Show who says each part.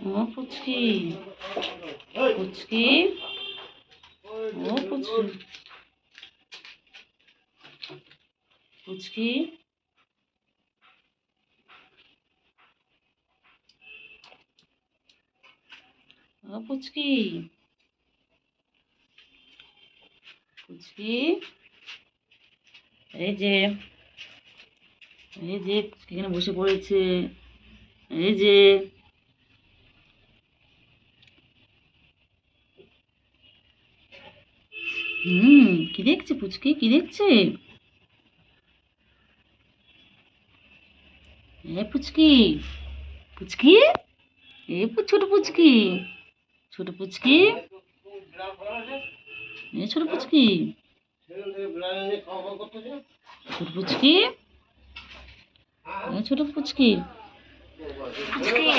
Speaker 1: ও পুচকি, পুচকি, ও পুচকি, পুচকি, ও পুচকি, পুচকি, এই যে, এই যে এখানে বসে পড়েছে, এই যে, কি দেখছে পুচকি, কি দেখছে? পুচকি, পুচকি, ছোট পুচকি, ছোট পুচকি, ছোট পুচকি, ছোট পুচকি, ছোট পুচকি, পুচকি।